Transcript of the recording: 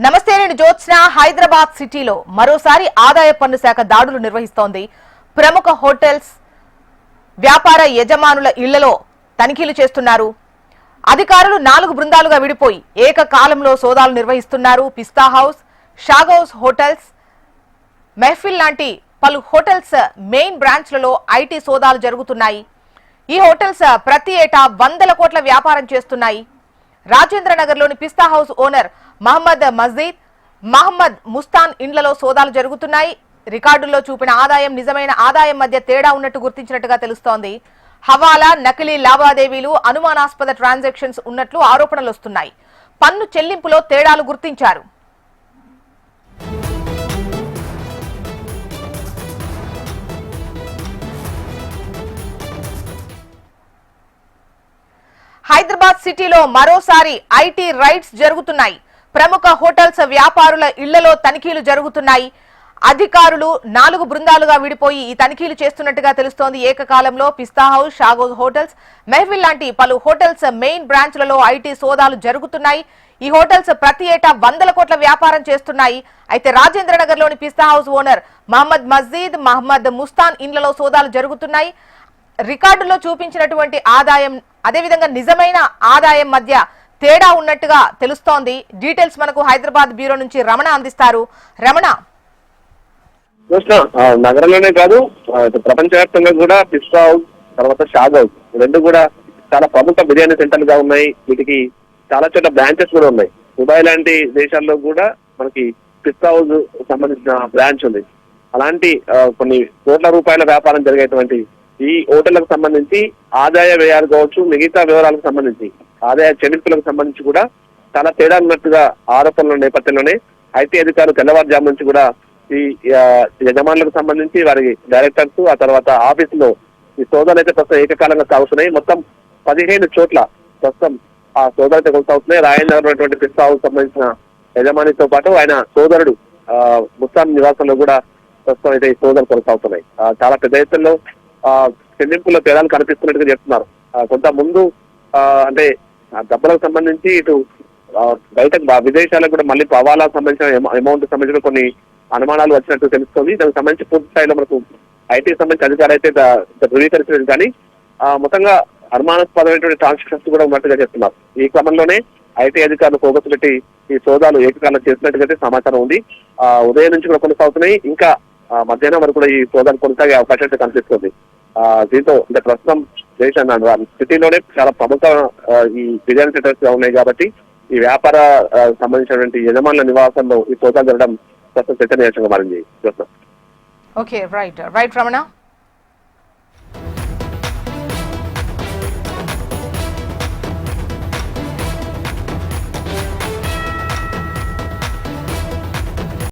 నమస్తే, నేను జ్యోత్స్న. హైదరాబాద్ సిటీలో మరోసారి ఆదాయ పన్ను శాఖ దాడులు నిర్వహిస్తోంది. ప్రముఖ హోటల్స్, వ్యాపార యజమానుల ఇళ్లలో తనిఖీలు చేస్తున్నారు. అధికారులు 4 బృందాలుగా విడిపోయి ఏకకాలంలో సోదాలు నిర్వహిస్తున్నారు. పిస్తా హౌస్, షాగౌస్ హోటల్స్, మెహఫిల్ లాంటి పలు హోటల్స్ మెయిన్ బ్రాంచ్లలో ఐటీ సోదాలు జరుగుతున్నాయి. ఈ హోటల్స్ ప్రతి ఏటా 100 కోట్ల వ్యాపారం చేస్తున్నాయి. రాజేంద్ర నగర్లోని పిస్తా హౌస్ ఓనర్ మహమ్మద్ మజీద్, మహమ్మద్ ముస్తాన్ ఇండ్లలో సోదాలు జరుగుతున్నాయి. రికార్డుల్లో చూపిన ఆదాయం, నిజమైన ఆదాయం మధ్య తేడా ఉన్నట్టు గుర్తించినట్టుగా తెలుస్తోంది. హవాలా, నకిలీ లావాదేవీలు, అనుమానాస్పద ట్రాన్సాక్షన్స్ ఉన్నట్లు ఆరోపణలు వస్తున్నాయి. పన్ను చెల్లింపులో తేడాలు గుర్తించారు. హైదరాబాద్ సిటీలో మరోసారి ఐటీ రైడ్స్ జరుగుతున్నాయి. ప్రముఖ హోటల్స్, వ్యాపారుల ఇళ్లలో తనిఖీలు జరుగుతున్నాయి. అధికారులు 4 బృందాలుగా విడిపోయి ఈ తనిఖీలు చేస్తున్నట్టుగా తెలుస్తోంది. ఏకకాలంలో పిస్తా హౌస్, షాగోస్ హోటల్స్, మెహఫిల్ లాంటి పలు హోటల్స్ మెయిన్ బ్రాంచ్లలో ఐటీ సోదాలు జరుగుతున్నాయి. ఈ హోటల్స్ ప్రతి ఏటా 100 కోట్ల వ్యాపారం చేస్తున్నాయి. అయితే రాజేంద్ర నగర్ లోని పిస్తా హౌస్ ఓనర్ మహమ్మద్ మజీద్, మహమ్మద్ ముస్తాన్ ఇండ్లలో సోదాలు జరుగుతున్నాయి. రికార్డులో చూపించినటువంటి ఆదాయం, అదేవిధంగా నిజమైన ఆదాయం మధ్య తేడా ఉన్నట్టుగా తెలుస్తోంది. డీటెయిల్స్ మనకు హైదరాబాద్ బ్యూరో నుంచి రమణ అందిస్తారు. రమణ, నగరంలోనే కాదు, ప్రపంచవ్యాప్తంగా కూడా పిస్తా హౌస్, తర్వాత షాగ్ హౌస్ రెండు కూడా చాలా ప్రముఖ బిర్యానీ సెంటర్లు గా ఉన్నాయి. వీటికి చాలా చోట్ల బ్రాంచెస్ కూడా ఉన్నాయి. దుబాయ్ లాంటి దేశాల్లో కూడా మనకి పిస్తా హౌస్ సంబంధించిన బ్రాంచ్ ఉంది. అలాంటి కొన్ని కోట్ల రూపాయల వ్యాపారం జరిగేటువంటి ఈ హోటళ్లకు సంబంధించి ఆదాయ వ్యయాలు కావచ్చు, మిగతా వివరాలకు సంబంధించి ఆదాయ చెల్లింపులకు సంబంధించి కూడా చాలా తేడా ఉన్నట్టుగా ఆరోపణల నేపథ్యంలోనే ఐటీ అధికారులు తెల్లవారుజాము నుంచి కూడా ఈ యజమానులకు సంబంధించి వారి డైరెక్టర్స్, ఆ తర్వాత ఆఫీసులో ఈ సోదాలు అయితే ప్రస్తుతం ఏకకాలంగా సాగుతున్నాయి. మొత్తం 15 చోట్ల ప్రస్తుతం ఆ సోదాలు అయితే కొనసాగుతున్నాయి. రాయనగర్ పిస్తా హౌస్ సంబంధించిన యజమానితో పాటు ఆయన సోదరుడు ముస్తాన్ నివాసంలో కూడా ప్రస్తుతం అయితే ఈ సోదాలు కొనసాగుతున్నాయి. చాలా పెద్ద ఎత్తుల్లో చెల్లింపుల్లో తేడాలు కనిపిస్తున్నట్టుగా చెప్తున్నారు. కొంత ముందు అంటే డబ్బులకు సంబంధించి ఇటు బయట విదేశాలకు కూడా మళ్ళీ హవాలా సంబంధించిన అమౌంట్ సంబంధించిన కొన్ని అనుమానాలు వచ్చినట్టు తెలుస్తుంది. దానికి సంబంధించి పూర్తి స్థాయిలో మనకు ఐటీ సంబంధించిన అధికారులు అయితే ధృవీకరించలేదు. కానీ మొత్తంగా అనుమానాస్పదమైనటువంటి ట్రాన్సాక్షన్స్ కూడా ఉన్నట్టుగా చెప్తున్నారు. ఈ క్రమంలోనే ఐటీ అధికారులు ఫోకస్ పెట్టి ఈ సోదాలు ఏకకాలం చేసినట్టుగా సమాచారం ఉంది. ఉదయం నుంచి కూడా కొనసాగుతున్నాయి. ఇంకా మధ్యాహ్నం వరకు కూడా ఈ సోదాలు కొనసాగే అవకాశం అయితే కనిపిస్తుంది. దీంతో అంటే ప్రస్తుతం సిటీలోనే చాలా ప్రముఖ ఈ బిర్యానీ సెంటర్స్ గా ఉన్నాయి కాబట్టి ఈ వ్యాపార సంబంధించినటువంటి యజమానుల నివాసంలో ఈ సోదాలు జరగడం ప్రస్తుతం చర్చనీయాంశంగా మారింది. Okay, right Ramana.